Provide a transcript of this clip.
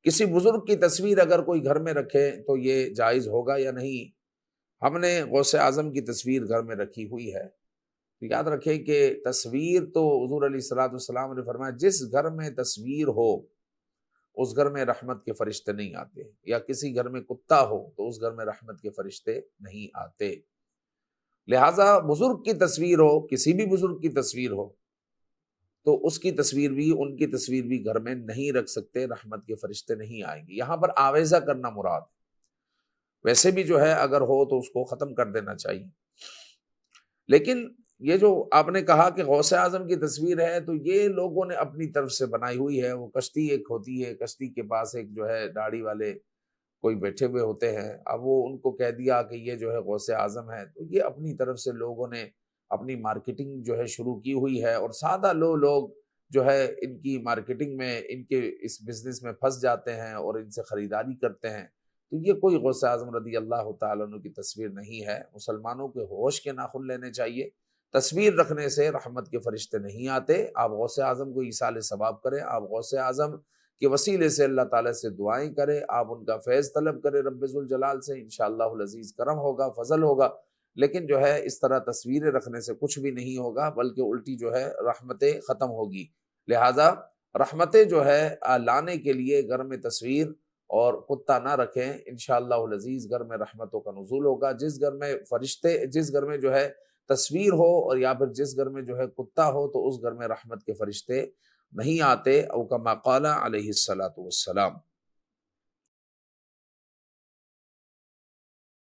کسی بزرگ کی تصویر اگر کوئی گھر میں رکھے تو یہ جائز ہوگا یا نہیں؟ ہم نے غوث اعظم کی تصویر گھر میں رکھی ہوئی ہے، تو یاد رکھیں کہ تصویر تو حضور علیہ الصلوۃ والسلام نے فرمایا جس گھر میں تصویر ہو اس گھر میں رحمت کے فرشتے نہیں آتے، یا کسی گھر میں کتا ہو تو اس گھر میں رحمت کے فرشتے نہیں آتے۔ لہٰذا بزرگ کی تصویر ہو، کسی بھی بزرگ کی تصویر ہو، تو اس کی تصویر بھی، ان کی تصویر بھی گھر میں نہیں رکھ سکتے، رحمت کے فرشتے نہیں آئیں گے۔ یہاں پر آویزہ کرنا مراد ہے، ویسے بھی جو ہے اگر ہو تو اس کو ختم کر دینا چاہیے۔ لیکن یہ جو آپ نے کہا کہ غوث اعظم کی تصویر ہے، تو یہ لوگوں نے اپنی طرف سے بنائی ہوئی ہے۔ وہ کشتی ایک ہوتی ہے، کشتی کے پاس ایک جو ہے داڑھی والے کوئی بیٹھے ہوئے ہوتے ہیں، اب وہ ان کو کہہ دیا کہ یہ جو ہے غوث اعظم ہے، تو یہ اپنی طرف سے لوگوں نے اپنی مارکیٹنگ جو ہے شروع کی ہوئی ہے، اور سادہ لوگ جو ہے ان کی مارکیٹنگ میں، ان کے اس بزنس میں پھنس جاتے ہیں اور ان سے خریداری کرتے ہیں۔ تو یہ کوئی غوث اعظم رضی اللہ تعالیٰ عنہ کی تصویر نہیں ہے۔ مسلمانوں کے ہوش کے ناخن لینے چاہیے۔ تصویر رکھنے سے رحمت کے فرشتے نہیں آتے۔ آپ غوث اعظم کو ایصال ثواب کریں، آپ غوث اعظم کے وسیلے سے اللہ تعالیٰ سے دعائیں کریں، آپ ان کا فیض طلب کریں رب ذوالجلال سے، انشاءاللہ العزیز کرم ہوگا، فضل ہوگا۔ لیکن جو ہے اس طرح تصویریں رکھنے سے کچھ بھی نہیں ہوگا، بلکہ الٹی جو ہے رحمتیں ختم ہوگی۔ لہٰذا رحمتیں جو ہے لانے کے لیے گھر میں تصویر اور کتا نہ رکھیں، انشاءاللہ العزیز گھر میں رحمتوں کا نزول ہوگا۔ جس گھر میں فرشتے، جس گھر میں جو ہے تصویر ہو، اور یا پھر جس گھر میں جو ہے کتا ہو، تو اس گھر میں رحمت کے فرشتے نہیں آتے، او کما قال علیہ الصلوۃ والسلام۔